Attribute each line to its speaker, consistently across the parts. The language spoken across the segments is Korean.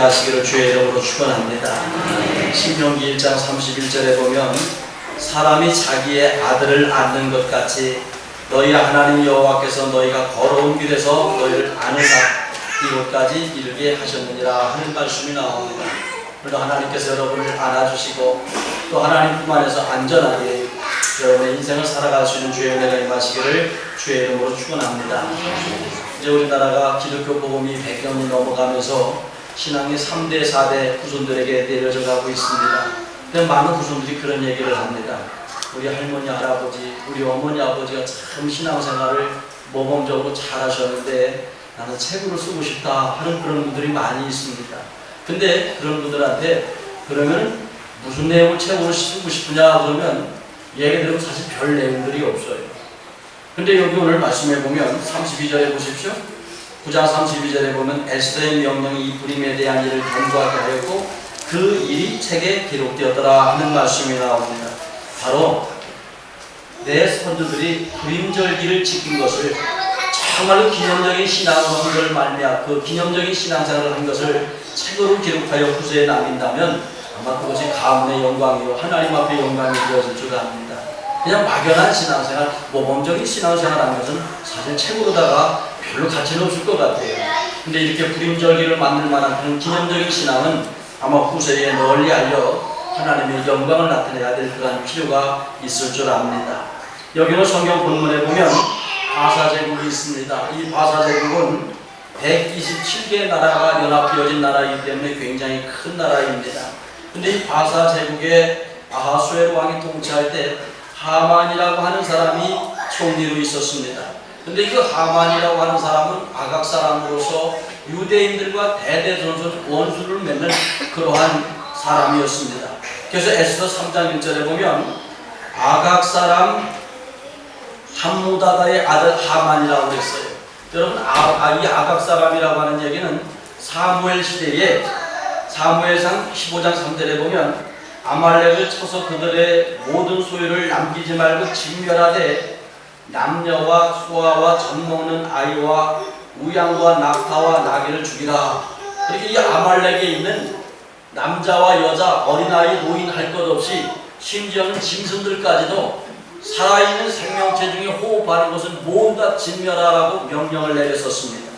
Speaker 1: 하시기를 주의 이름으로 축원합니다. 신명기 1장 31절에 보면 사람이 자기의 아들을 낳는 것 같이 너희 하나님 여호와께서 너희가 걸어온 길에서 너희를 아느사 이곳까지 이르게 하셨느니라 하는 말씀이 나옵니다. 그래도 하나님께서 여러분을 안아주시고 또 하나님뿐 안에서 안전하게 여러분의 인생을 살아갈 수 있는 주의 은혜가 임하시기를 주의 이름으로 축원합니다. 이제 우리나라가 기독교 복음이 100년이 넘어가면서 신앙의 3대, 4대 후손들에게 내려져 가고 있습니다. 근데 많은 후손들이 그런 얘기를 합니다. 우리 할머니, 할아버지, 우리 어머니, 아버지가 참 신앙생활을 모범적으로 잘 하셨는데 나는 책으로 쓰고 싶다 하는 그런 분들이 많이 있습니다. 근데 그런 분들한테 그러면 무슨 내용을 책으로 쓰고 싶으냐 그러면 얘기 들으면 사실 별 내용들이 없어요. 근데 여기 오늘 말씀해 보면 32절에 보십시오. 9장 32절에 보면 에스더의 명령이 이 부림에 대한 일을 견고하게 하였고 그 일이 책에 기록되었더라 하는 말씀이 나옵니다. 바로 내 선조들이 부림절기를 지킨 것을 정말로 기념적인 신앙을 한 것을 말미암아 그 기념적인 신앙생활을 한 것을 책으로 기록하여 후세에 남긴다면 아마 그것이 가문의 영광이요 하나님 앞에 영광이 되어질 줄 압니다. 그냥 막연한 신앙생활, 모범적인 신앙생활 하는 것은 사실 책으로다가 별로 가치는 없을 것 같아요. 근데 이렇게 부림절기를 만들 만한 그런 기념적인 신앙은 아마 후세에 널리 알려 하나님의 영광을 나타내야 될 그런 필요가 있을 줄 압니다. 여기는 성경 본문에 보면 바사제국이 있습니다. 이 바사제국은 127개의 나라가 연합되어진 나라이기 때문에 굉장히 큰 나라입니다. 근데 이 바사제국의 아하수에로 왕이 통치할 때 하만이라고 하는 사람이 총리로 있었습니다. 근데 그 하만이라고 하는 사람은 아각 사람으로서 유대인들과 대대손손 원수를 맺는 그러한 사람이었습니다. 그래서 에스더 3장 1절에 보면 아각 사람 함무다다의 아들 하만이라고 했어요. 여러분 이 아각 사람이라고 하는 얘기는 사무엘 시대에 사무엘상 15장 3절에 보면 아말렉을 쳐서 그들의 모든 소유를 남기지 말고 진멸하되 남녀와 소아와 젖먹는 아이와 우양과 낙타와 나귀를 죽이라. 이렇게 이 아말렉에 있는 남자와 여자, 어린아이, 노인 할 것 없이 심지어는 짐승들까지도 살아있는 생명체 중에 호흡하는 것을 모두 다 진멸하라고 명령을 내렸었습니다.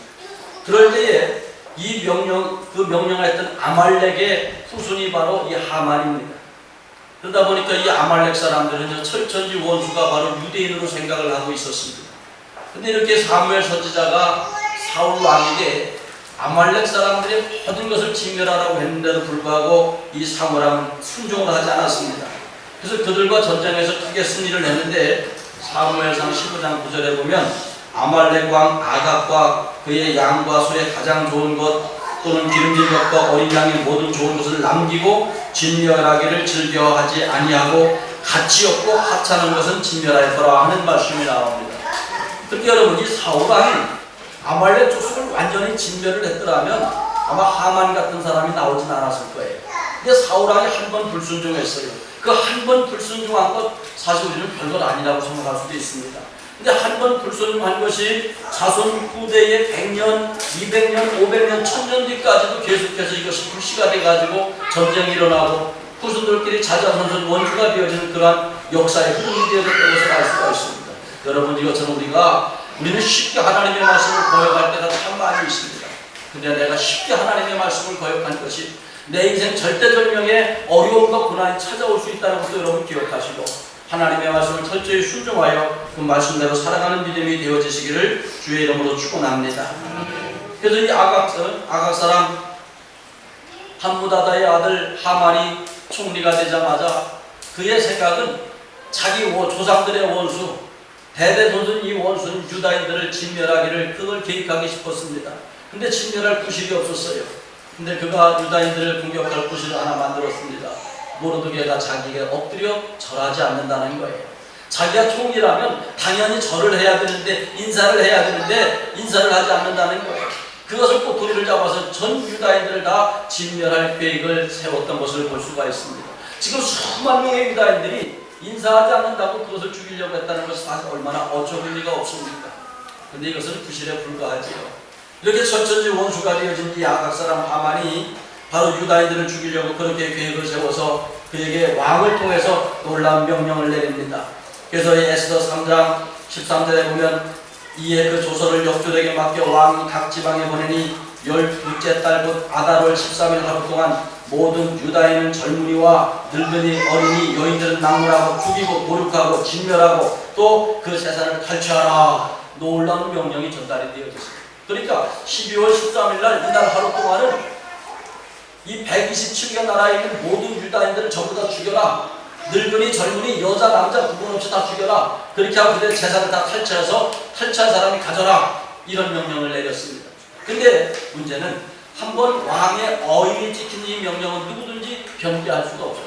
Speaker 1: 그럴 때에 이 그 명령을 했던 아말렉의 후손이 바로 이 하만입니다. 그러다 보니까 이 아말렉 사람들은 철천지 원수가 바로 유대인으로 생각을 하고 있었습니다. 근데 이렇게 사무엘 선지자가 사울 왕에게 아말렉 사람들의 모든 것을 진멸하라고 했는데도 불구하고 이 사무엘 왕은 순종을 하지 않았습니다. 그래서 그들과 전쟁에서 크게 승리를 했는데 사무엘상 15장 9절에 보면 아말렉 왕 아각과 그의 양과 소의 가장 좋은 것 또는 기름진 것과 어린 양의 모든 좋은 것을 남기고 진멸하기를 즐겨하지 아니하고 가치 없고 하찮은 것은 진멸하였더라 하는 말씀이 나옵니다. 그런데 여러분 이 사울 왕이 아말렉 족속을 완전히 진멸을 했더라면 아마 하만 같은 사람이 나오진 않았을 거예요. 근데 사울 왕이 한 번 불순종했어요. 그 한 번 불순종한 것 사실 우리는 별것 아니라고 생각할 수도 있습니다. 근데 한 번 불순종한 것이 자손 후대에 100년, 200년, 500년, 1000년 뒤까지도 계속해서 이것이 불씨가 돼가지고 전쟁이 일어나고 후손들끼리 자자손손 원주가 되어지는 그러한 역사의 흐름이 되어졌다는 것을 알 수가 있습니다. 여러분 이것처럼 우리는 쉽게 하나님의 말씀을 거역할 때가 참 많이 있습니다. 근데 내가 쉽게 하나님의 말씀을 거역한 것이 내 인생 절대절명의 어려움과 고난이 찾아올 수 있다는 것도 여러분 기억하시고 하나님의 말씀을 철저히 순종하여 그 말씀대로 살아가는 믿음이 되어지시기를 주의 이름으로 축원합니다. 그래서 이 아각 사람 함무다다의 아들 하만이 총리가 되자마자 그의 생각은 자기 조상들의 원수 대대손손 이 원수는 유다인들을 진멸하기를 그걸 계획하기 싶었습니다. 근데 진멸할 구실이 없었어요. 근데 그가 유다인들을 공격할 구실을 하나 만들었습니다. 모르드게가 자기에게 엎드려 절하지 않는다는 거예요. 자기가 총리라면 당연히 절을 해야 되는데 인사를 해야 되는데 인사를 하지 않는다는 거예요. 그것을 꼭 도리를 잡아서 전 유다인들을 다 진멸할 계획을 세웠던 것을 볼 수가 있습니다. 지금 수만 명의 유다인들이 인사하지 않는다고 그것을 죽이려고 했다는 것은 사실 얼마나 어처구니가 없습니까? 그런데 이것은 부실에 불과하지요. 이렇게 철천지 원수가 되어진 이 아각 사람 하만이 바로 유다인들을 죽이려고 그렇게 계획을 세워서 그에게 왕을 통해서 놀라운 명령을 내립니다. 그래서 이 에스더 3장 13절에 보면 이에 그 조서를 역졸에게 맡겨 왕이 각 지방에 보내니 12째 달 곧 아달월 13일 하루 동안 모든 유다인은 젊은이와 늙은이 어린이 여인들은 낙물하고 죽이고 모욕하고 진멸하고 또 그 세상을 탈취하라. 놀라운 명령이 전달이 되어졌습니다. 그러니까 12월 13일 날 이날 하루 동안은 이 127개 나라에 있는 모든 유다인들을 전부 다 죽여라. 늙은이 젊은이 여자 남자 구분 없이 다 죽여라. 그렇게 하고 그들의 재산을 다 탈취해서 탈취한 사람이 가져라. 이런 명령을 내렸습니다. 근데 문제는 한번 왕의 어인이 찍힌 이 명령은 누구든지 변개할 수가 없어요.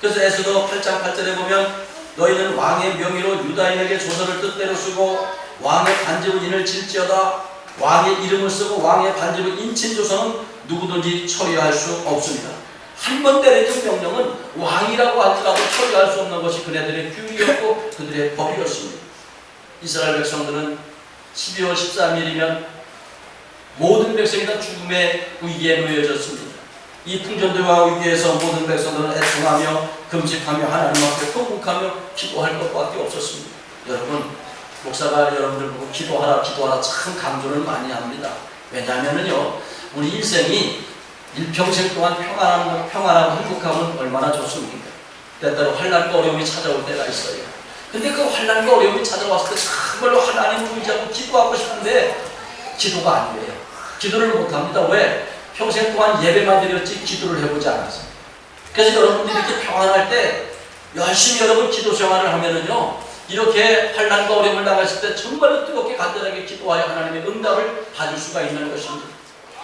Speaker 1: 그래서 에스더 8장 8절에 보면 너희는 왕의 명의로 유다인에게 조서를 뜻대로 쓰고 왕의 반지로 인을 질지어다. 왕의 이름을 쓰고 왕의 반지로 인친 조서는 누구든지 처리할 수 없습니다. 한 번 내려진 명령은 왕이라고 하더라도 처리할 수 없는 것이 그네들의 규율이었고 그들의 법이었습니다. 이스라엘 백성들은 12월 13일이면 모든 백성이 다 죽음의 위기에 놓여졌습니다. 이 풍전들과 위기에서 모든 백성들은 애통하며 금식하며 하나님 앞에 통곡하며 기도할 것밖에 없었습니다. 여러분, 목사가 여러분들 보고 기도하라 기도하라 참 강조를 많이 합니다. 왜냐하면요 우리 일생이 일평생 동안 평안하고 행복하면 얼마나 좋습니까? 때때로 환난과 어려움이 찾아올 때가 있어요. 근데 그 환난과 어려움이 찾아왔을 때 정말로 하나님을 의지하고 기도하고 싶은데 기도가 안 돼요. 기도를 못합니다. 왜? 평생 동안 예배만 드렸지 기도를 해보지 않았어요. 그래서 여러분들이 이렇게 평안할 때 열심히 여러분 기도 생활을 하면은요 이렇게 환난과 어려움을 당했을 때 정말로 뜨겁게 간절하게 기도하여 하나님의 응답을 받을 수가 있는 것입니다.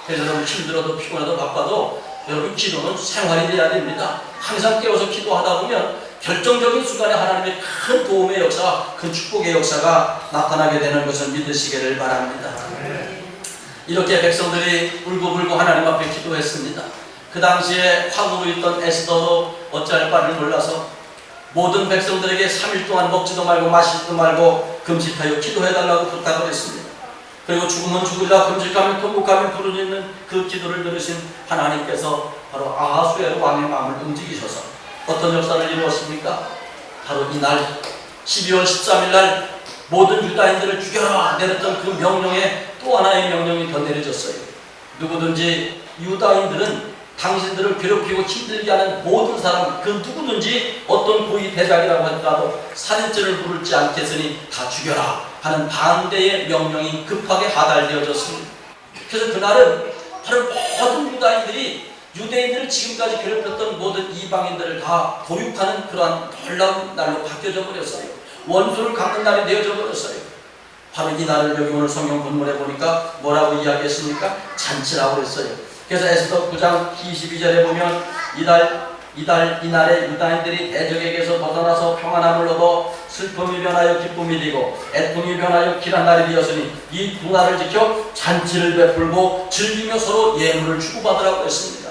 Speaker 1: 그래서 여러분 힘들어도 피곤해도 바빠도 여러분 기도는 생활이 돼야 됩니다. 항상 깨워서 기도하다 보면 결정적인 순간에 하나님의 큰 도움의 역사, 큰 축복의 역사가 나타나게 되는 것을 믿으시기를 바랍니다. 이렇게 백성들이 울고불고 하나님 앞에 기도했습니다. 그 당시에 황후로 있던 에스더도 어찌할 바를 몰라서 모든 백성들에게 3일 동안 먹지도 말고 마시지도 말고 금식하여 기도해달라고 부탁을 했습니다. 그리고 죽으면 죽으리라 금식하며 통곡하며 부르짖는 그 기도를 들으신 하나님께서 바로 아하수에로 왕의 마음을 움직이셔서 어떤 역사를 이루었습니까? 바로 이날 12월 13일 날 모든 유다인들을 죽여라 내렸던 그 명령에 또 하나의 명령이 더 내려졌어요. 누구든지 유다인들은 당신들을 괴롭히고 힘들게 하는 모든 사람 그 누구든지 어떤 고위 대장이라고 하더라도 살인죄를 부르지 않겠으니 다 죽여라 하는 반대의 명령이 급하게 하달되어졌습니다. 그래서 그날은 바로 모든 유다인들이 유대인들을 지금까지 괴롭혔던 모든 이방인들을 다 도륙하는 그러한 놀라운 날로 바뀌어져 버렸어요. 원수를 갚는 날이 되어져 버렸어요. 바로 이 날을 여기 오늘 성경 본문에 보니까 뭐라고 이야기했습니까? 잔치라고 그랬어요. 그래서 에스더 9장 22절에 보면 이날에 유다인들이 대적에게서 벗어나서 평안함을 얻어 슬픔이 변하여 기쁨이 되고 애통이 변하여 길한 날이 되었으니 이 두 날을 지켜 잔치를 베풀고 즐기며 서로 예물을 주고받으라고 했습니다.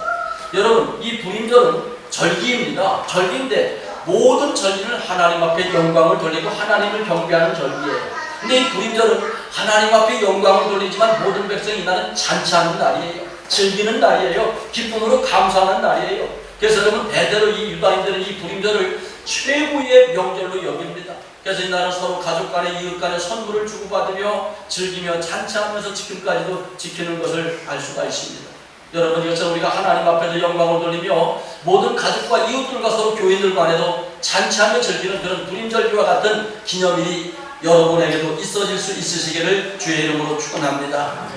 Speaker 1: 여러분 이 불임절은 절기입니다. 절기인데 모든 절기는 하나님 앞에 영광을 돌리고 하나님을 경배하는 절기예요. 근데 이 불임절은 하나님 앞에 영광을 돌리지만 모든 백성이 이날은 잔치하는 날이에요. 즐기는 날이에요. 기쁨으로 감사하는 날이에요. 그래서 여러분 대대로 이 유다인들은 이 불임절을 최고의 명절로 여깁니다. 그래서 이날은 서로 가족 간에 이웃 간에 선물을 주고받으며 즐기며 잔치하면서 지금까지도 지키는 것을 알 수가 있습니다. 여러분 이것은 우리가 하나님 앞에서 영광을 돌리며 모든 가족과 이웃들과 서로 교인들 간에도 잔치하며 즐기는 그런 불임절기와 같은 기념일이 여러분에게도 있어질 수 있으시기를 주의 이름으로 축원합니다.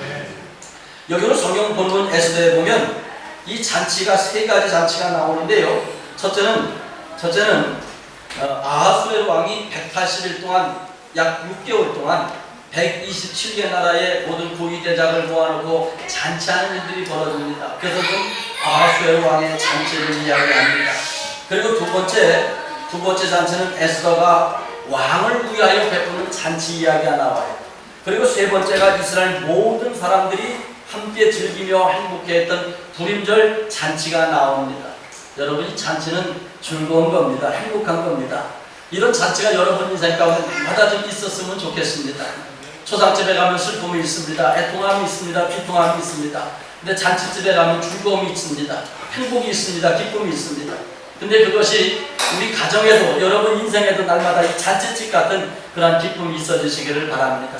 Speaker 1: 여기는 성경 본문 에스더에 보면 이 잔치가 세 가지 잔치가 나오는데요. 첫째는 아하수에로 왕이 180일 동안 약 6개월 동안 127개 나라의 모든 고위 대장을 모아놓고 잔치하는 일들이 벌어집니다. 그래서 아하수에로 왕의 잔치를 이야기합니다. 그리고 두 번째 잔치는 에스더가 왕을 위하여 베푸는 잔치 이야기가 나와요. 그리고 세 번째가 이스라엘 모든 사람들이 함께 즐기며 행복해했던 불임절 잔치가 나옵니다. 여러분 이 잔치는 즐거운 겁니다. 행복한 겁니다. 이런 잔치가 여러분 인생 가운데 마다 좀 있었으면 좋겠습니다. 초상집에 가면 슬픔이 있습니다. 애통함이 있습니다. 비통함이 있습니다. 근데 잔치집에 가면 즐거움이 있습니다. 행복이 있습니다. 기쁨이 있습니다. 근데 그것이 우리 가정에도 여러분 인생에도 날마다 이 잔치집 같은 그런 기쁨이 있어지시기를 바랍니다.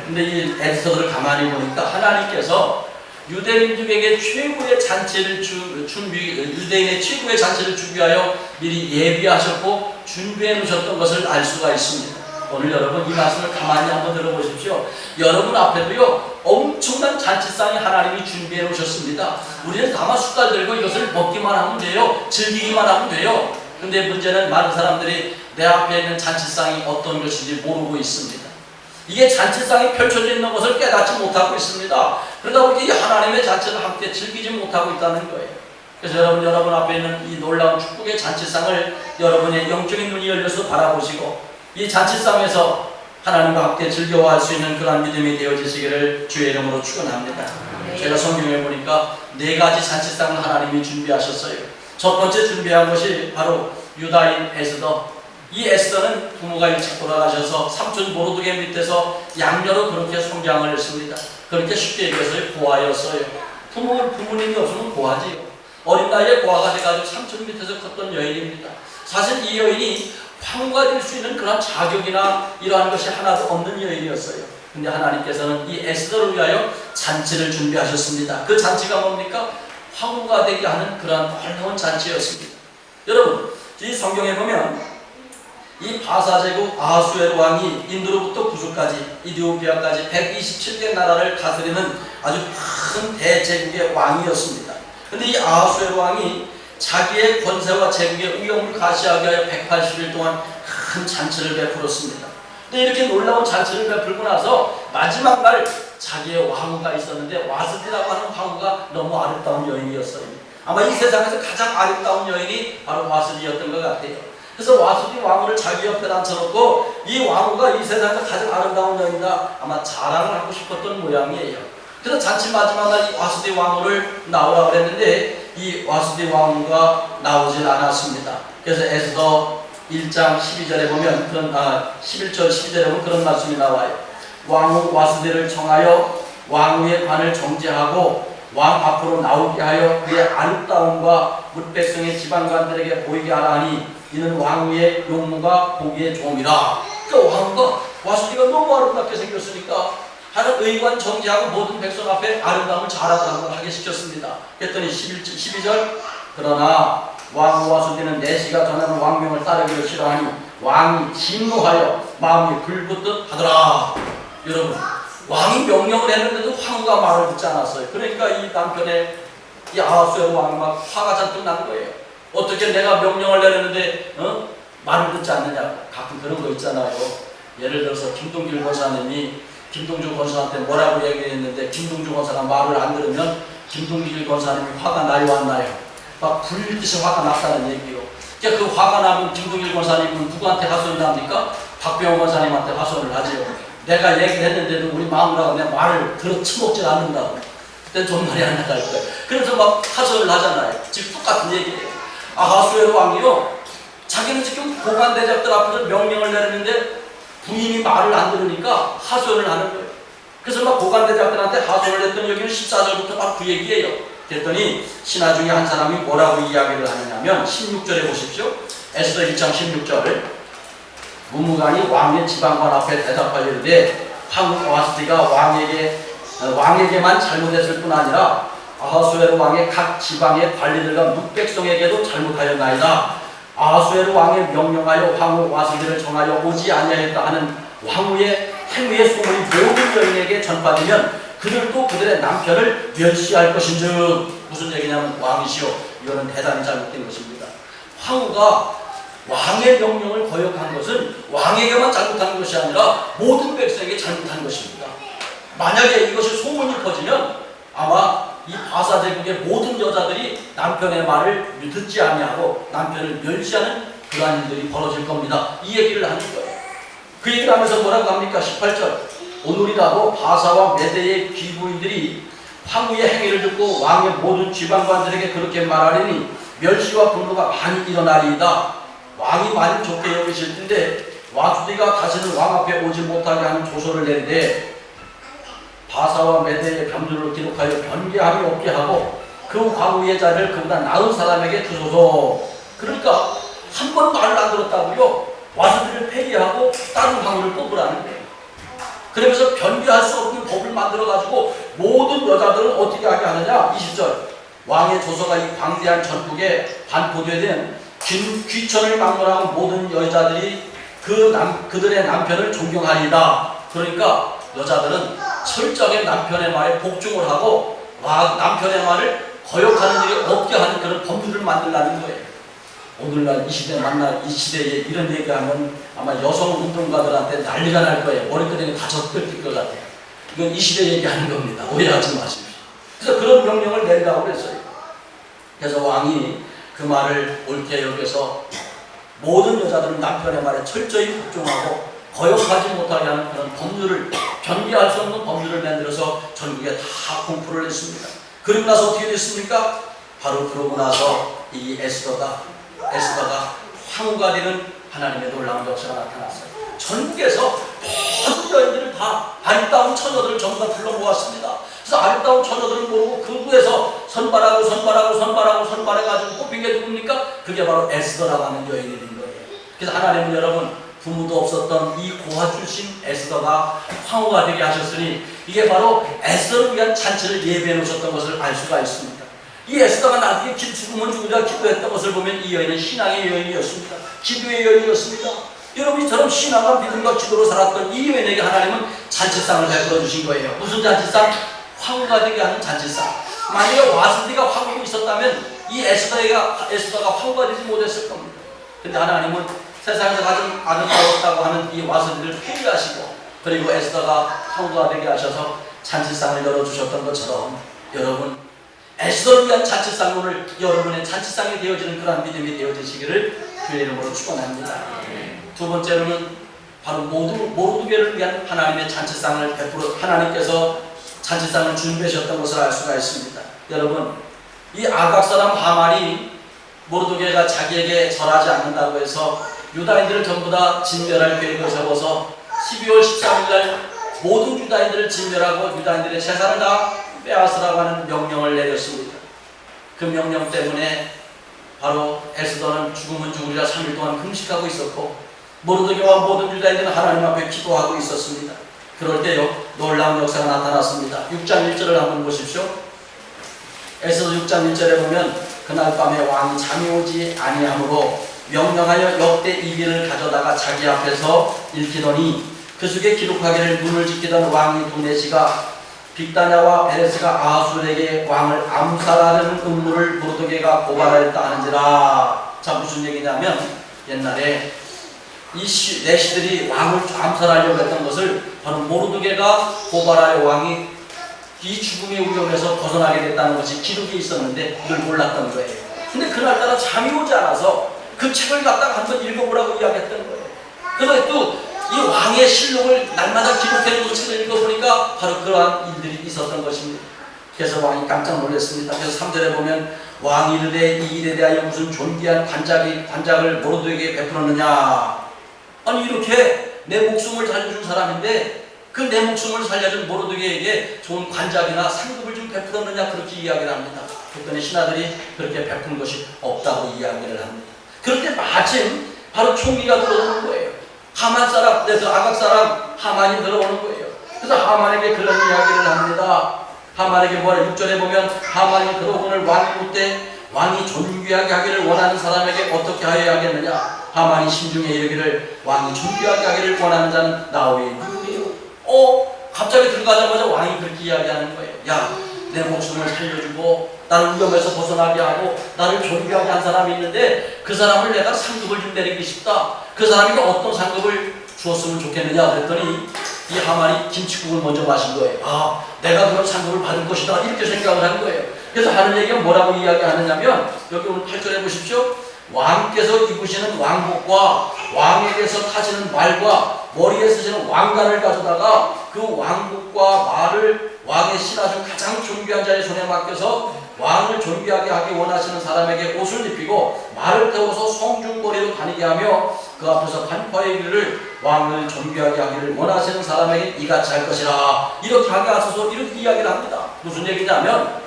Speaker 1: 근데 이 에피소드를 가만히 보니까 하나님께서 유대민족에게 최고의 잔치를 유대인의 최고의 잔치를 준비하여 미리 예비하셨고 준비해 놓으셨던 것을 알 수가 있습니다. 오늘 여러분 이 말씀을 가만히 한번 들어보십시오. 여러분 앞에도요 엄청난 잔치상이 하나님이 준비해 놓으셨습니다. 우리는 다만 숟갈 들고 이것을 먹기만 하면 돼요. 즐기기만 하면 돼요. 근데 문제는 많은 사람들이 내 앞에 있는 잔치상이 어떤 것인지 모르고 있습니다. 이게 잔치상이 펼쳐져 있는 것을 깨닫지 못하고 있습니다. 그러다 보니 하나님의 잔치를 함께 즐기지 못하고 있다는 거예요. 그래서 여러분 앞에 있는 이 놀라운 축복의 잔치상을 여러분의 영적인 눈이 열려서 바라보시고 이 잔치상에서 하나님과 함께 즐거워할 수 있는 그런 믿음이 되어지시기를 주의 이름으로 축원합니다. 제가 성경에 보니까 4가지 잔치상을 하나님이 준비하셨어요. 첫 번째 준비한 것이 바로 유다인 에스더. 이 에스더는 부모가 일찍 돌아가셔서 삼촌 모르드게 밑에서 양녀로 그렇게 성장을 했습니다. 그렇게 쉽게 얘기해서 고아였어요. 부모님이 없으면 고아지요. 어린 나이에 고아가 돼가지고 삼촌 밑에서 컸던 여인입니다. 사실 이 여인이 황후가 될 수 있는 그런 자격이나 이러한 것이 하나도 없는 여인이었어요. 근데 하나님께서는 이 에스더를 위하여 잔치를 준비하셨습니다. 그 잔치가 뭡니까? 황후가 되게 하는 그런 놀라운 잔치였습니다. 여러분, 이 성경에 보면 이 바사제국 아하수에로 왕이 인도로부터 구수까지 이디오피아까지 127개 나라를 다스리는 아주 큰 대제국의 왕이었습니다. 근데 이 아하수에로 왕이 자기의 권세와 제국의 위엄을 가시하기 위하여 180일 동안 큰 잔치를 베풀었습니다. 근데 이렇게 놀라운 잔치를 베풀고 나서 마지막 날 자기의 왕후가 있었는데 와스디라고 하는 왕후가 너무 아름다운 여인이었어요. 아마 이 세상에서 가장 아름다운 여인이 바로 와스디였던 것 같아요. 그래서 와스디 왕후를 자기 옆에 앉혀놓고 이 왕후가 이 세상에서 가장 아름다운 여인이다 아마 자랑을 하고 싶었던 모양이에요. 그래서 잔치 마지막 날 이 와스디 왕후를 나오라고 그랬는데 이 와스디 왕후가 나오질 않았습니다. 그래서 에스더 1장 12절에 보면 11절 12절에 보면 그런 말씀이 나와요. 왕후 와스디를 청하여 왕후의 관을 정제하고 왕 앞으로 나오게 하여 그의 아름다움과 뭇백성의 지방관들에게 보이게 하라니 이는 왕후의 용모가 보기에 좋음이라. 그러니까 왕후가 와스디가 너무 아름답게 생겼으니까 하는 의관 정지하고 모든 백성 앞에 아름다움을 자랑하게 시켰습니다. 그랬더니 12절 그러나 왕후 와스디는 내시가 전하는 왕명을 따르기를 싫어하니 왕이 진노하여 마음이 불붙듯 하더라. 여러분, 왕이 명령을 했는데도 황후가 말을 듣지 않았어요. 그러니까 이 남편의 이 아하수에로 왕이 막 화가 잔뜩 난 거예요. 어떻게 내가 명령을 내렸는데 말을 듣지 않느냐. 가끔 그런 거 있잖아요. 예를 들어서 김동길 권사님이 김동주 권사한테 뭐라고 얘기했는데 김동주 권사가 말을 안 들으면 김동길 권사님이 화가 나요 안 나요? 막 불듯이 화가 났다는 얘기요. 그러니까 그 화가 나면 김동길 권사님은 누구한테 하소연을 합니까? 박병호 권사님한테 하소연을 하지요. 내가 얘기를 했는데도 우리 마누라가 내 말을 들어 처먹질 않는다고. 그땐 좀 말이 안 나갈 거예요. 그래서 막 하소연을 하잖아요. 지금 똑같은 얘기예요. 아하수에로 왕이요. 자기는 지금 고관대작들 앞에서 명령을 내렸는데 부인이 말을 안 들으니까 하소연을 하는 거예요. 그래서 막 고관대작들한테 하소연을 했더니 여기는 14절부터 막 그 얘기예요. 그랬더니 신하 중에 한 사람이 뭐라고 이야기를 하느냐면 16절에 보십시오. 에스더 1장 16절 무무간이 왕의 지방관 앞에 대답하려는데 황후 와스디가 왕에게만 잘못했을 뿐 아니라 아하수에로 왕의 각 지방의 관리들과 뭇백성에게도 잘못하였나이다. 아하수에로 왕의 명령하여 황후 와스디를 정하여 오지 아니하였다 하는 왕후의 행위의 소문이 모든 여인에게 전파되면 그들도 그들의 남편을 멸시할 것인즉. 무슨 얘기냐면 왕이시오. 이거는 대단히 잘못된 것입니다. 황후가 왕의 명령을 거역한 것은 왕에게만 잘못한 것이 아니라 모든 백성에게 잘못한 것입니다. 만약에 이것이 소문이 퍼지면 아마 이 바사제국의 모든 여자들이 남편의 말을 듣지 아니하고 남편을 멸시하는 그러한 일들이 벌어질 겁니다. 이 얘기를 하는 거예요. 그 얘기를 하면서 뭐라고 합니까? 18절 오늘이라도 바사와 메대의 귀부인들이 황후의 행위를 듣고 왕의 모든 지방관들에게 그렇게 말하리니 멸시와 분노가 많이 일어나리이다. 왕이 많이 좋게 여기실 텐데 와스디가 다시는 왕 앞에 오지 못하게 하는 조서를 내리되 바사와 메대의 병들을 기록하여 변개함이 없게 하고 그 과부의 자리를 그보다 나은 사람에게 주소서. 그러니까 한 번 말을 안 들었다고요 와서들을 폐기하고 다른 황후를 뽑으라는 거예요. 그러면서 변개할 수 없는 법을 만들어가지고 모든 여자들은 어떻게 하게 하느냐. 20절 왕의 조서가 이 광대한 전국에 반포되된 귀천을 막론하고 모든 여자들이 그들의 남편을 존경하리다. 그러니까 여자들은 철저하게 남편의 말에 복종을 하고 남편의 말을 거역하는 일이 없게 하는 그런 법률을 만들라는 거예요. 오늘날 이 시대에 이런 얘기하면 아마 여성 운동가들한테 난리가 날 거예요. 머리끄댕이 다 젖들릴 것 같아요. 이건 이 시대 얘기하는 겁니다. 오해하지 마십시오. 그래서 그런 명령을 내리라고 그랬어요. 그래서 왕이 그 말을 옳게 여겨서 모든 여자들은 남편의 말에 철저히 복종하고 거역하지 못하게 하는 그런 법률을, 변개할 수 없는 법률을 만들어서 전국에 다 공포를 했습니다. 그리고 나서 어떻게 됐습니까? 바로 그러고 나서 이 에스더가 황후가 되는 하나님의 놀라운 역사가 나타났어요. 전국에서 모든 여인들을 다 아리따운 처녀들을 전부 다 불러 모았습니다. 그래서 아리따운 처녀들을 모르고 그 구에서 선발해가지고 뽑힌 게 누굽니까? 그게 바로 에스더라고 하는 여인이 된 거예요. 그래서 하나님은 여러분 부모도 없었던 이 고아 출신 에스더가 황후가 되게 하셨으니 이게 바로 에스더를 위한 잔치를 예배해 놓으셨던 것을 알 수가 있습니다. 이 에스더가 나중에 죽으면 죽으자 기도했던 것을 보면 이 여인은 신앙의 여인이었습니다. 기도의 여인이었습니다. 여러분 이처럼 신앙과 믿음과 기도로 살았던 이 여인에게 하나님은 잔치상을 베풀어 주신 거예요. 무슨 잔치상? 황후가 되게 하는 잔치상. 만약에 와스디가 황후가 있었다면 이 에스더가 황후가 되지 못했을 겁니다. 근데 하나님은 세상에서 가장 아름다웠다고 하는 이 와스디를 폐기하시고 그리고 에스더가 황후가 되게 하셔서 잔치상을 열어주셨던 것처럼 여러분 에스더를 위한 잔치상 오늘 여러분의 잔치상이 되어지는 그러한 믿음이 되어지시기를 주의 이름으로 축원합니다. 두 번째로는 바로 모르드게를 위한 하나님의 잔치상을 베풀어 하나님께서 잔치상을 준비하셨던 것을 알 수가 있습니다. 여러분 이 아각 사람 하만이 모르드게가 자기에게 절하지 않는다고 해서 유다인들을 전부 다 진멸할 계획을 세워서 12월 13일 날 모든 유다인들을 진멸하고 유다인들의 재산을 다 빼앗으라고 하는 명령을 내렸습니다. 그 명령 때문에 바로 에스더는 죽으면 죽으리라 3일 동안 금식하고 있었고 모르드게와 모든 유다인들은 하나님 앞에 기도하고 있었습니다. 그럴 때요 놀라운 역사가 나타났습니다. 6장 1절을 한번 보십시오. 에스더 6장 1절에 보면 그날 밤에 왕이 잠이 오지 아니하므로 명령하여 역대 이비를 가져다가 자기 앞에서 읽히더니 그 속에 기록하기를 눈을 지키던 왕이 두네시가 빅다냐와 베레스가 아하술에게 왕을 암살하려는 음모를 모르드게가 고발하였다 하는지라. 자 무슨 얘기냐면 옛날에 이 내시들이 왕을 암살하려고 했던 것을 바로 모르드게가 고발하여 왕이 이 죽음의 위험에서 벗어나게 됐다는 것이 기록이 있었는데 이걸 몰랐던 거예요. 근데 그날따라 잠이 오지 않아서 그 책을 갖다가 한번 읽어보라고 이야기했던 거예요. 그래서 또 이 왕의 실록을 날마다 기록해놓은 책을 읽어보니까 바로 그러한 일들이 있었던 것입니다. 그래서 왕이 깜짝 놀랐습니다. 그래서 3절에 보면 왕이 이르되 이 일에 대하여 무슨 존귀한 관작을 모르드게에게 베풀었느냐. 아니 이렇게 내 목숨을 살려준 사람인데 그 내 목숨을 살려준 모르드게에게 좋은 관작이나 상급을 좀 베풀었느냐 그렇게 이야기를 합니다. 그랬더니 신하들이 그렇게 베푼 것이 없다고 이야기를 합니다. 그런데 마침 바로 총리가 들어오는 거예요. 하만 사람, 그래서 아각 사람 하만이 들어오는 거예요. 그래서 하만에게 그런 이야기를 합니다. 하만에게 뭐라 6절에 보면 하만이 들어오늘 왕이 묻되 왕이 존귀하게 하기를 원하는 사람에게 어떻게 하여야 하겠느냐. 하만이 심중에 이르기를 왕이 존귀하게 하기를 원하는 자는 나 외에 누구예요? 갑자기 들어가자마자 왕이 그렇게 이야기하는 거예요. 야, 내 목숨을 살려주고 나를 위험에서 벗어나게 하고 나를 존귀하게 한 사람이 있는데 그 사람을 내가 상급을 좀 내리기 싶다. 그 사람에게 어떤 상급을 주었으면 좋겠느냐 그랬더니 이 하만이 김치국을 먼저 마신 거예요. 내가 그런 상급을 받을 것이다 이렇게 생각을 한 거예요. 그래서 하는 얘기가 뭐라고 이야기하느냐면 여기 오늘 8절에 보십시오. 왕께서 입으시는 왕복과 왕에게서 타시는 말과 머리에 쓰시는 왕관을 가져다가 그 왕복과 말을 왕의 신하 중 가장 존귀한 자의 손에 맡겨서 왕을 존귀하게 하기 원하시는 사람에게 옷을 입히고 말을 태워서 성중거리로 다니게 하며 그 앞에서 반포하여 이르기를 왕을 존귀하게 하기를 원하시는 사람에게 이같이 할 것이라. 이렇게 하게 하소서. 이렇게 이야기를 합니다. 무슨 얘기냐면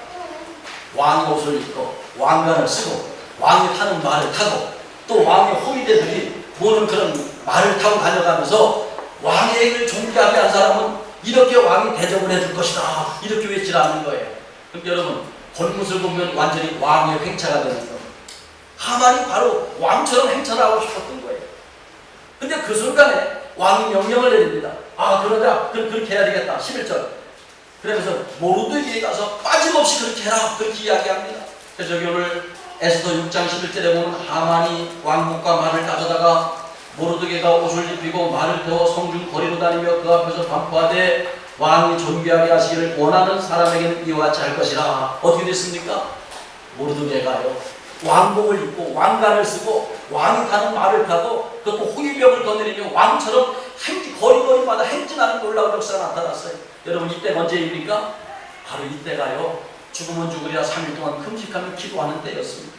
Speaker 1: 왕의 옷을 입고 왕관을 쓰고 왕이 타는 말을 타고 또 왕의 호위대들이 보는 그런 말을 타고 다녀가면서 왕의 얘기를 존귀하게 한 사람은 이렇게 왕이 대접을 해줄 것이다. 이렇게 외치라는 거예요. 그럼 여러분 골무을 보면 완전히 왕의 횡차가 되는 거예요. 하만이 바로 왕처럼 행차를 하고 싶었던 거예요. 근데 그 순간에 왕이 명령을 내립니다. 그러자 그렇게 해야 되겠다. 11절. 그러면서 모르드게에 가서 빠짐없이 그렇게 해라. 그렇게 이야기합니다. 그래서 여기 오늘 에스더 6장 11절에 보면 하만이 왕복과 말을 가져다가 모르드게가 옷을 입히고 말을 태워 성중 거리로 다니며 그 앞에서 반포하되 왕이 존귀하게 하시기를 원하는 사람에게는 이와 같이 할 것이라. 어떻게 됐습니까? 모르드게가요 왕복을 입고 왕관을 쓰고 왕이 타는 말을 타고 그것도 호위병을 거느리며 왕처럼 거리거리마다 행진하는 놀라운 역사가 나타났어요. 여러분 이때 언제입니까? 바로 이때가요 죽으면 죽으리라 3일 동안 금식하며 기도하는 때였습니다.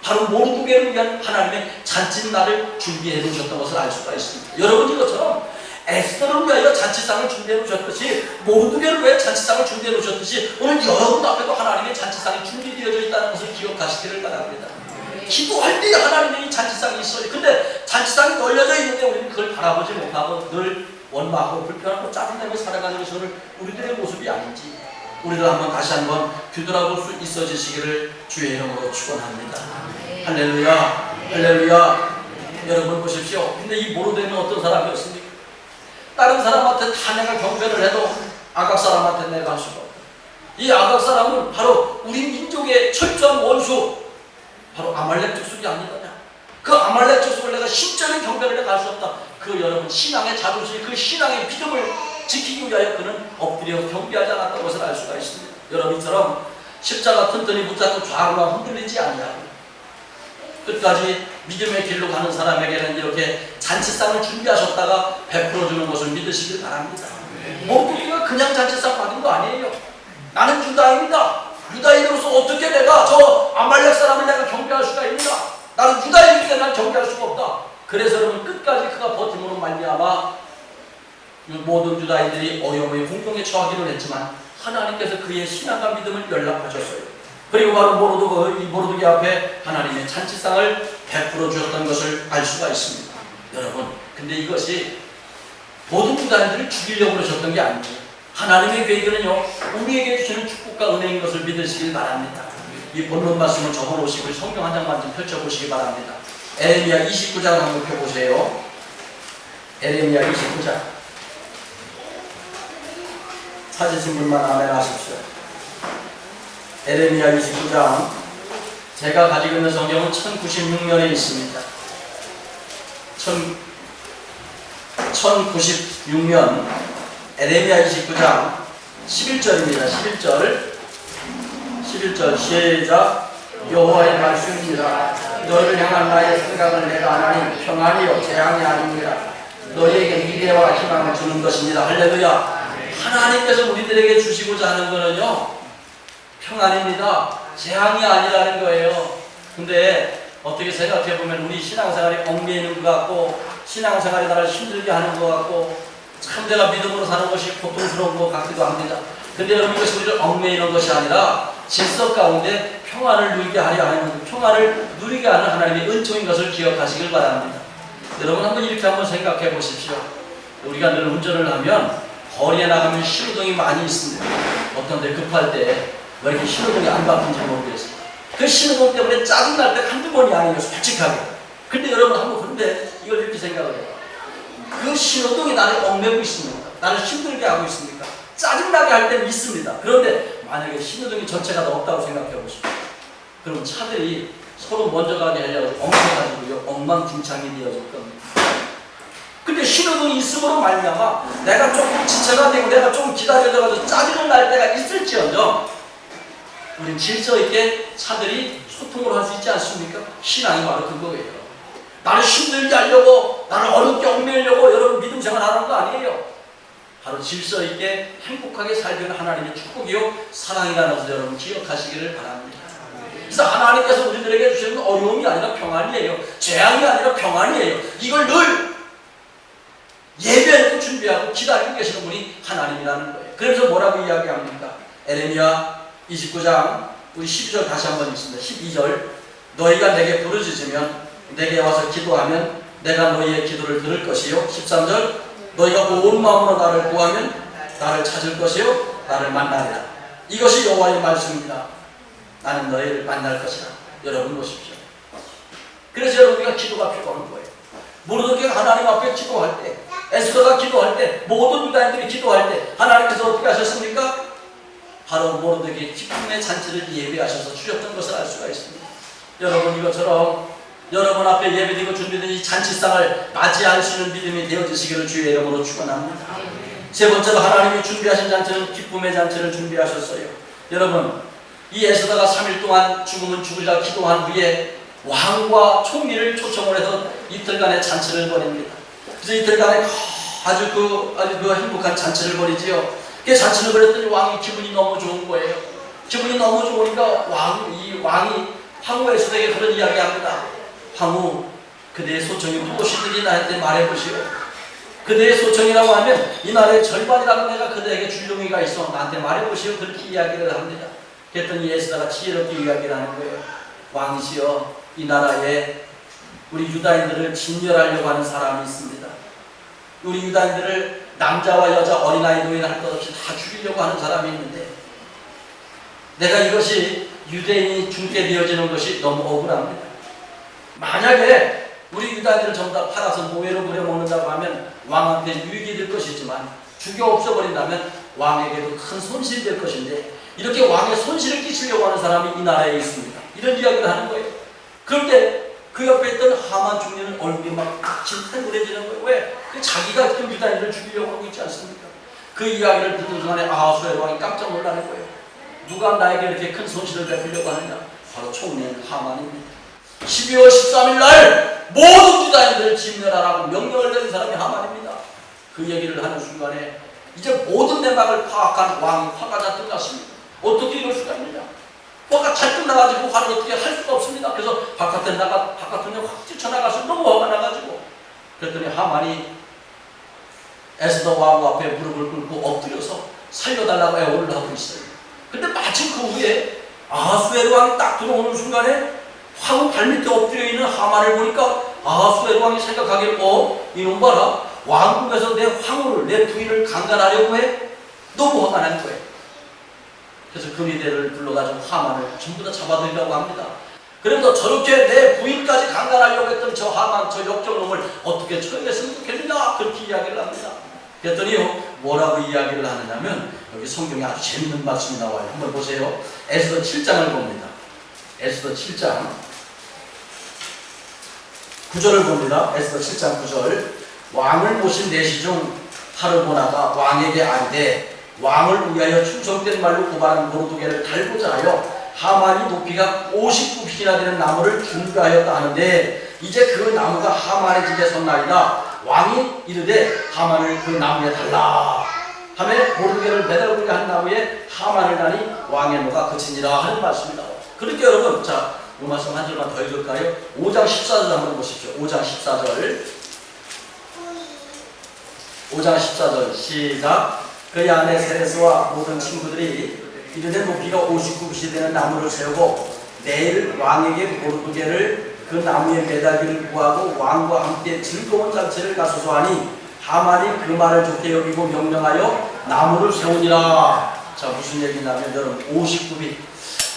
Speaker 1: 바로 모르드게를 위한 하나님의 잔칫날을 준비해 놓으셨던 것을 알 수가 있습니다. 여러분 이것처럼 에스더를 위하여 잔치상을 준비해 놓으셨듯이 모르드게를 위하여 잔치상을 준비해 놓으셨듯이 오늘 여러분 앞에도 하나님의 잔치상이 준비되어져 있다는 것을 기억하시기를 바랍니다. 기도할 때 하나님의 잔치상이 있어요. 근데 잔치상이 널려져 있는데 우리는 그걸 바라보지 못하고 늘 원망하고 불편하고 짜증내며 살아가는 것이 오늘 우리들의 모습이 아닌지 우리도 한번 다시 한번 뒤돌아볼 수 있어지시기를 주의 이름으로 축원합니다. 할렐루야, 할렐루야. 여러분 보십시오. 근데 이 모르드게는 어떤 사람이었습니까? 다른 사람한테 다 내가 경배를 해도 아각 사람한테 내가 할 수가 없다. 이 아각 사람은 바로 우리 민족의 철저한 원수, 바로 아말렉 족속이 아니더냐. 그 아말렉 족속을 내가 신적인 경배를 내가 할 수 없다. 그 여러분 신앙의 자존심, 그 신앙의 믿음을 지키기 위하여 그는 엎드려 경배하지 않았던 것을 알 수가 있습니다. 여러분처럼 십자가 튼튼히 붙잡고 좌우로 흔들리지 아니하고 끝까지 믿음의 길로 가는 사람에게는 이렇게 잔치상을 준비하셨다가 베풀어주는 것을 믿으시길 바랍니다. 모르드게가 그냥 잔치상 받은 거 아니에요. 나는 유다인이다. 유다인으로서 어떻게 내가 저 아말렉 사람을 내가 경배할 수가 있는가? 나는 유다인이기 때문에 경배할 수가 없다. 그래서 여러분 끝까지 그가 버팀으로 말미암아 모든 유다인들이 어려움의 공경에 처하기를 했지만 하나님께서 그의 신앙과 믿음을 연락하셨어요. 그리고 바로 모르드게 앞에 하나님의 잔치상을 베풀어 주셨던 것을 알 수가 있습니다. 여러분, 근데 이것이 모든 유다인들을 죽이려고 그러셨던 게 아니에요. 하나님의 계획은요 우리에게 주시는 축복과 은혜인 것을 믿으시길 바랍니다. 이 본문 말씀을 적어놓으시고 성경 한 장만 좀 펼쳐보시기 바랍니다. 에레미야 29장을 한번 펴보세요. 에레미야 29장. 찾으신 분만 아멘 하십시오. 에레미야 29장. 제가 가지고 있는 성경은 1096년에 있습니다. 1096년 에레미야 29장 11절입니다. 11절 시작. 여호와의 말씀입니다. 너를 향한 나의 생각을 내가 아나니 평안이요 재앙이 아닙니다. 너희에게 미래와 희망을 주는 것입니다. 할렐루야. 하나님께서 우리들에게 주시고자 하는 것은요 평안입니다. 재앙이 아니라는 거예요. 근데 어떻게 생각해보면 우리 신앙생활이 얽매이는 것 같고 신앙생활이 나를 힘들게 하는 것 같고 참 내가 믿음으로 사는 것이 고통스러운 것 같기도 합니다. 근데 여러분 이것이 우리를 얽매이는 것이 아니라 질서 가운데 평안을 누리게 하려 하는 평안을 누리게 하는 하나님의 은총인 것을 기억하시길 바랍니다. 여러분 한번 이렇게 한번 생각해 보십시오. 우리가 늘 운전을 하면 거리에 나가면 신호등이 많이 있습니다. 어떤 데 급할 때 왜 이렇게 신호등이 안 바쁜지 모르겠어요. 그 신호등 때문에 짜증날 때 한두 번이 아니에요. 솔직하게. 근데 여러분 한번 그런데 이걸 이렇게 생각을 해요. 그 신호등이 나를 얽매고 있습니까? 나를 힘들게 하고 있습니까? 짜증나게 할 때는 있습니다. 그런데 만약에 신호등이 전체가 다 없다고 생각해 보십시오. 그럼 차들이 서로 먼저 가게 하려고 엉켜가지고요 엉망진창이 되어질 겁니다. 근데 신호등이 있음으로 말미암아 내가 조금 지체가 되고 내가 조금 기다려져가지고 짜증을 날 때가 있을지언정 우리 질서 있게 차들이 소통을 할 수 있지 않습니까? 신앙이 바로 그거예요. 나를 힘들게 하려고 나를 어렵게 얽매이려고 여러분 믿음 생활 하는 거 아니에요. 바로 질서 있게 행복하게 살기 위한 하나님의 축복이요 사랑이라는 것을 여러분 기억하시기를 바랍니다. 그래서 하나님께서 우리들에게 주시는 어려움이 아니라 평안이에요. 재앙이 아니라 평안이에요. 이걸 늘 예배하고 준비하고 기다리고 계시는 분이 하나님이라는 거예요. 그래서 뭐라고 이야기합니까? 에레미야 29장 우리 12절 다시 한번 읽습니다. 12절 너희가 내게 부르짖으면 내게 와서 기도하면 내가 너희의 기도를 들을 것이요. 13절 너희가 온 마음으로 나를 구하면 나를 찾을 것이요 나를 만나리라. 이것이 여호와의 말씀입니다. 나는 너희를 만날 것이다. 여러분 보십시오. 그래서 여러분과 기도가 필요한 거예요. 모르드게가 하나님 앞에 기도할 때, 에스더가 기도할 때, 모든 유다인들이 기도할 때 하나님께서 어떻게 하셨습니까? 바로 모르드게의 기쁨의 잔치를 예배하셔서 주셨던 것을 알 수가 있습니다. 여러분 이것처럼 여러분 앞에 예배드리고 준비된 이 잔치상을 맞이할 수 있는 믿음이 되어지시기를 주의 이름으로 축원합니다. 세 번째로 하나님이 준비하신 잔치는 기쁨의 잔치를 준비하셨어요. 여러분 이 에스더가 3일 동안 죽으면 죽으리라 기도한 후에 왕과 총리를 초청을 해서 이틀간의 잔치를 벌입니다. 그래서 이틀간에 아주 그 행복한 잔치를 벌이지요. 그 잔치를 벌였더니 왕이 기분이 너무 좋은 거예요. 기분이 너무 좋으니까 왕이 황후 에스더에게 그런 이야기합니다. 황후, 그대의 소청이 무엇이든지 나한테 말해보시오. 그대의 소청이라고 하면 이 나라의 절반이라도 내가 그대에게 줄 용의가 있어 나한테 말해보시오. 그렇게 이야기를 합니다. 그랬더니 에스더가 지혜롭게 이야기를 하는 거예요. 왕이시여, 이 나라에 우리 유다인들을 진멸하려고 하는 사람이 있습니다. 우리 유다인들을 남자와 여자, 어린아이, 노인 할 것 없이 다 죽이려고 하는 사람이 있는데 내가 이것이 유대인이 죽게 되어지는 것이 너무 억울합니다. 만약에 우리 유다인들을 전부 다 팔아서 노예로 부려먹는다고 하면 왕한테 유익이 될 것이지만 죽여 없애버린다면 왕에게도 큰 손실이 될 것인데 이렇게 왕의 손실을 끼치려고 하는 사람이 이 나라에 있습니다. 이런 이야기를 하는 거예요. 그런데 그 옆에 있던 하만 총리는 얼굴이 막 진탕그레지는 거예요. 왜? 자기가 지금 유다인들을 죽이려고 하고 있지 않습니까? 그 이야기를 듣는 순간에 아하수에로 왕이 깜짝 놀라는 거예요. 누가 나에게 이렇게 큰 손실을 베풀려고 하느냐? 바로 총리인 하만입니다. 12월 13일 날 모든 유다인들을 진멸하라고 명령을 내린 사람이 하만입니다. 그 얘기를 하는 순간에 이제 모든 내막을 파악한 왕이 화가 잔뜩 났습니다. 어떻게 이럴 수가 있느냐? 화가 잔뜩 나가지고 화를 어떻게 할 수가 없습니다. 그래서 바깥에 확 뛰쳐나가서 너무 화가 나가지고 그랬더니 하만이 에스더 왕 앞에 무릎을 꿇고 엎드려서 살려달라고 애원을 하고 있어요. 근데 마침 그 후에 아하수에로 왕이 딱 들어오는 순간에 황후 발밑에 엎드려 있는 하만을 보니까 아하수에로 왕이 생각하기를 이놈 봐라, 왕궁에서 내 황후를, 내 부인을 강간하려고 해? 너무 화가 난 거예요. 그래서 근위대를 불러가지고 하만을 전부 다 잡아들이라고 합니다. 그래서 저렇게 내 부인까지 강간하려고 했던 저 하만, 저 역적놈을 어떻게 처리했으면 좋겠느냐, 그렇게 이야기를 합니다. 그랬더니요, 뭐라고 이야기를 하느냐면 여기 성경에 아주 재밌는 말씀이 나와요. 한번 보세요. 에스더 7장을 봅니다. 에스더 7장 9절을 봅니다. 에스더 7장 9절. 왕을 모신 내시 중 하르보나가 왕에게 아뢰되 왕을 위하여 충성된 말로 고발한 모르드게를 달고자 하여 하만이 높이가 50kub씩이나 되는 나무를 준비하였다 하는데 이제 그 나무가 하만의 집에 섰나이다. 왕이 이르되 하만을 그 나무에 달라 하며 모르드게를 매달고자 한 나무에 하만을 다니 왕의 노가 그치니라 하는 말씀이 나와요. 그렇게 여러분, 자, 이 말씀 한 절만 더 읽을까요? 5장 14절 한번 보십시오. 5장 14절 5장 14절 시작. 그의 아내 세레스와 모든 친구들이 이르되 높이가 50kub씩 되는 나무를 세우고 내일 왕에게 모르드게를 그 나무에 매달기를 구하고 왕과 함께 즐거운 잔치를 가소서 하니 하만이 그 말을 좋게 여기고 명령하여 나무를 세우니라. 자, 무슨 얘기냐면 여러분 50kub이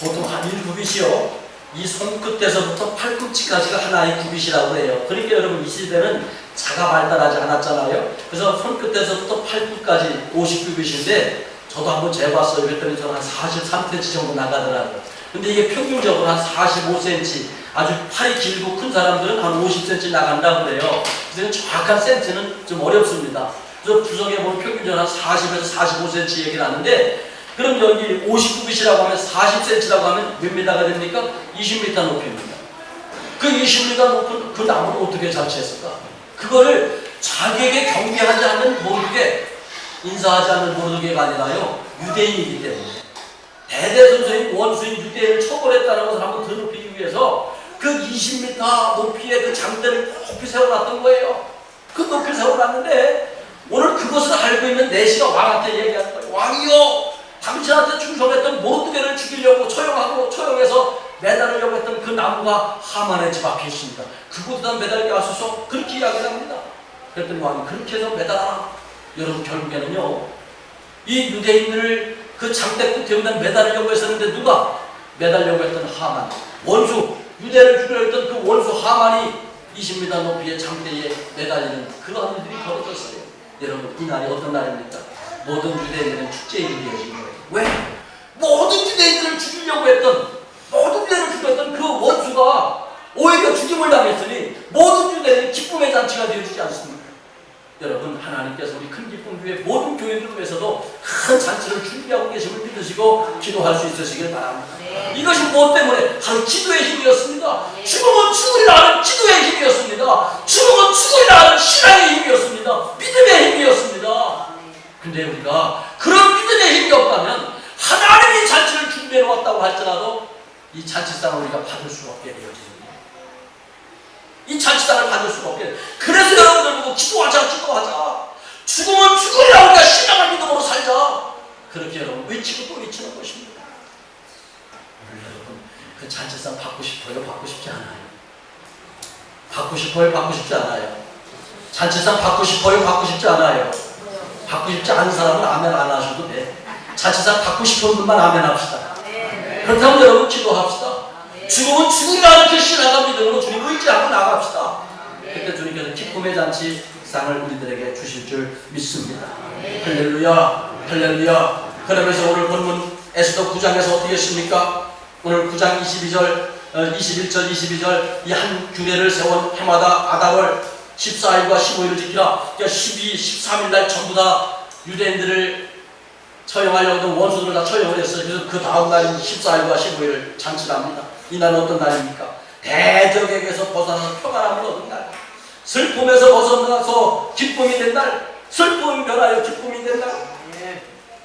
Speaker 1: 보통 한 1kub이요 이 손끝에서부터 팔꿈치까지가 하나의 kub이라고 해요. 그러니까 여러분 이 시대는 자가 발달하지 않았잖아요. 그래서 손끝에서부터 팔꿈까지 50kub이신데 저도 한번 재봤어요. 그랬더니 저는 한 43cm 정도 나가더라고요. 근데 이게 평균적으로 한 45cm, 아주 팔이 길고 큰 사람들은 한 50cm 나간다고 그래요. 그래서 정확한 센치는 좀 어렵습니다. 그래서 주석에 보면 평균적으로 한 40에서 45cm 얘기를 하는데 그럼 여기 50kub이시라고 하면 40cm라고 하면 몇 미터가 됩니까? 20m 높이입니다. 그 20m 높은 그 나무를 어떻게 자취했을까? 그거를 자기에게 경계하지 않는 모르게 인사하지 않는 모르드게가 아니라요, 유대인이기 때문에 대대손손인 원수인 유대인을 처벌했다는 것을 한번 드높이기 위해서 그 20m 높이의 그 장대를 높이 세워놨던 거예요. 그 높이 세워놨는데 오늘 그것을 알고 있는 내시가 왕한테 얘기하는 거예요. 왕이요, 당신한테 충성했던 모르드게를 죽이려고 처형해서 매달으려고 했던 그 나무가 하만의 집 앞에 있습니다. 그곳에다 매달게 하소서. 그렇게 이야기를 합니다. 그랬더니 왕이 그렇게 해서 매달아라. 여러분, 결국에는요, 이 유대인들을 그 장대 끝에 매달으려고 했었는데 누가 매달려고 했던 하만, 원수, 유대를 죽이려고 했던 그 원수 하만이 20m 높이의 장대에 매달리는 그러한 일들이 벌어졌어요. 여러분, 이 날이 어떤 날입니까? 모든 유대인들은 축제의 일이 되어진 거예요. 왜? 모든 유대인들을 죽이려고 했던, 모든 유대인을 죽였던 그 원수가 오히려 죽임을 당했으니 모든 유대인이 기쁨의 잔치가 되어지지 않습니까? 여러분, 하나님께서 우리 큰 기쁨 교회 모든 교인들 위해서도 큰 잔치를 준비하고 계심을 믿으시고 기도할 수 있으시길 바랍니다. 네. 이것이 무엇 때문에? 바로 기도의 힘이었습니다. 네. 죽으면 죽으리라 하는 기도의 힘이었습니다. 죽으면 죽으리라 하는 신앙의 힘이었습니다. 믿음의 힘이었습니다. 근데 우리가 그런 믿음의 힘이 없다면 하나님이 잔치를 준비해 놓았다고 할지라도 이 잔치상을 우리가 받을 수가 없게 되어집니다. 이 잔치상을 받을 수가 없게. 그래서 여러분들 보고 기도하자. 죽으면 죽으리라 우리가 신앙을 믿음으로 살자. 그렇게 여러분 외치고 또 외치는 것입니다. 오늘 여러분 그 잔치상 받고 싶어요? 받고 싶지 않아요? 받고 싶어요? 받고 싶지 않아요? 잔치상 받고 싶어요? 받고 싶지 않아요? 받고 싶지 않은 사람은 아멘 안 하셔도 돼. 잔치상 받고 싶은 분만 아멘 합시다. 그렇다면 여러분 기도합시다. 죽으면 죽으리라는 그 신앙과 믿음으로 주님 의지하고 나갑시다. 그때 주님께서 기쁨의 잔치상을 우리들에게 주실 줄 믿습니다. 할렐루야, 할렐루야. 그러면서 오늘 본문 에스더 9장에서 어떻게 했습니까? 오늘 9장 22절, 21절, 22절 이 한 규례를 세운 해마다 아달월 14일과 15일을 지키라. 그러니까 12, 13일 날 전부 다 유대인들을 처형하려고 했던 원수들을 다 처형을 했어요. 그래서 그 다음 날인 14일과 15일을 잔치를 합니다. 이 날은 어떤 날입니까? 대적에게서 벗어나서 평안함을 얻은 날, 슬픔에서 벗어나서 기쁨이 된 날, 슬픔이 변하여 기쁨이 된 날,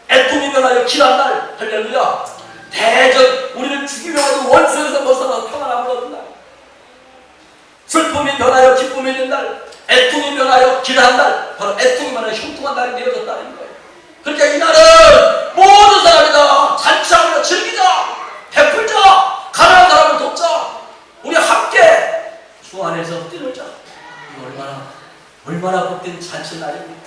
Speaker 1: 애통이 변하여 길한 날. 할렐루야. 대적, 우리를 죽이려고 하는 원수에서 벗어나서 평안함을 얻은 날, 슬픔이 변하여 기쁨이 된 날, 애통이 변하여 길한 날. 바로 애통이 변하여 흉통한 날이 되어졌다는 거예요. 그러니까 이 날은 모든 사람이 다 잔치하며 즐기자, 베풀자, 가난한 사람을 돕자, 우리 함께 주 안에서 뛰놀자. 얼마나 복된 잔치 날입니까?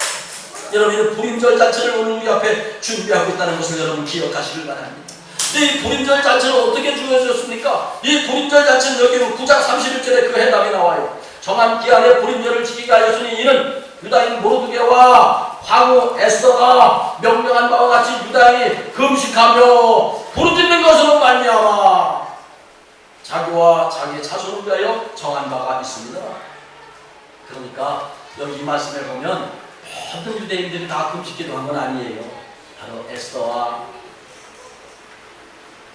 Speaker 1: 여러분, 불임절 잔치를 오늘 우리 앞에 준비하고 있다는 것을 여러분 기억하시길 바랍니다. 이 불임절 잔치는 어떻게 주어졌습니까? 이 불임절 잔치는 여기 9장 31절에 그 해답이 나와요. 정한 기한에 불임절을 지키게 하였으니 이는 유다인 모르드게와 황후 에스더가 명령한 바와 같이 유다인이 금식하며 부르짖는 것으로 말미암아 자기와 자기의 자손을 위하여 정한 바가 있습니다. 그러니까 여기 이 말씀에 보면 모든 유대인들이 다 금식기도 한 건 아니에요. 바로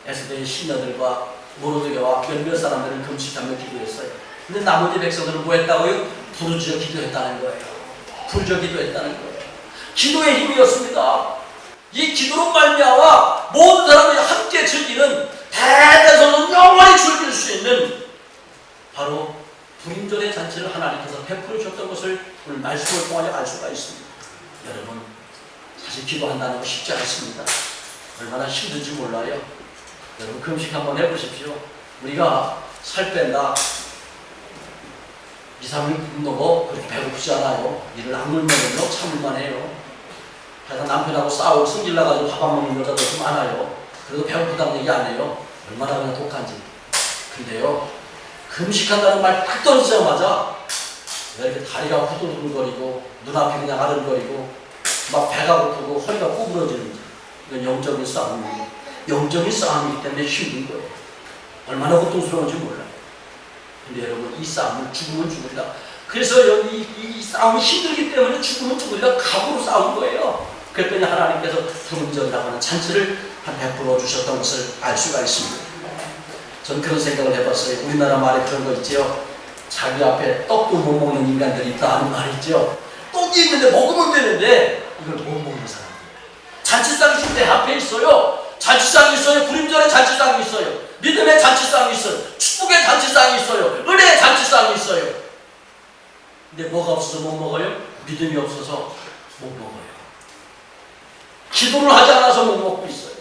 Speaker 1: 에스더의 시녀들과 모르드게와 몇몇 사람들은 금식하며 기도했어요. 근데 나머지 백성들은 뭐 했다고요? 부르짖어 기도했다는 거예요. 부르짖어 기도했다는 거예요. 기도의 힘이었습니다. 이 기도로 말미암아 모든 사람들이 함께 즐기는 대대손손 영원히 즐길 수 있는 바로 불임절의 잔치를 하나님께서 베풀어 주셨던 것을 오늘 말씀을 통하여 알 수가 있습니다. 여러분, 사실 기도한다는 거 쉽지 않습니다. 얼마나 힘든지 몰라요. 여러분, 금식 한번 해보십시오. 우리가 살 뺀다 2, 3일 굶는 그렇게 배고프지 않아요. 일을 악물면은요 참을만 해요. 하여간 남편하고 싸우고 승질나가지고 밥 안 먹는 여자도 좀 많아요. 그래도 배고프다는 얘기 안 해요. 얼마나 그냥 독한지. 근데요, 금식한다는 말 딱 떨어지자마자 왜 이렇게 다리가 후들후들거리고 눈앞이 그냥 아른거리고 막 배가 고프고 허리가 구부러지는지. 이건 영적인 싸움이에요. 영적인 싸움이기 때문에 힘든 거예요. 얼마나 고통스러운지 몰라요. 근데 여러분, 이 싸움을 죽으면 죽으리라. 그래서 여기 이 싸움이 힘들기 때문에 죽으면 죽으리라 각오로 싸운 거예요. 그랬더니 하나님께서 불임절이라고 하는 잔치를 베풀어 주셨던 것을 알 수가 있습니다. 전 그런 생각을 해봤어요. 우리나라 말에 그런 거 있죠. 자기 앞에 떡도 못 먹는 인간들이 있다 하는 말이 있죠. 떡이 있는데 먹으면 되는데 이걸 못 먹는 사람들. 잔치상이 지금 내 앞에 있어요. 잔치상이 있어요. 불임절에 잔치상이 있어요. 믿음의 잔치상이 있어요. 축복의 잔치상이 있어요. 은혜의 잔치상이 있어요. 근데 뭐가 없어서 못 먹어요? 믿음이 없어서 못 먹어요. 기도를 하지 않아서 못 먹고 있어요.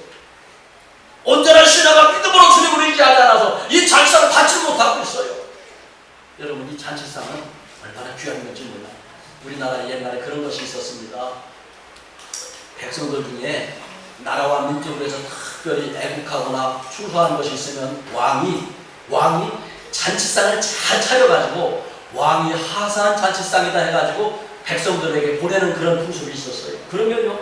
Speaker 1: 온전한 신앙과 믿음으로 주님을 의지하지 않아서 이 잔치상을 받지 못하고 있어요. 여러분, 이 잔치상은 얼마나 귀한 건지 몰라요. 우리나라에 옛날에 그런 것이 있었습니다. 백성들 중에 나라와 민족을 위해서 특별히 애국하거나 추수하는 것이 있으면 왕이 잔치상을 잘 차려가지고 왕이 하사한 잔치상이다 해가지고 백성들에게 보내는 그런 풍습이 있었어요. 그러면요,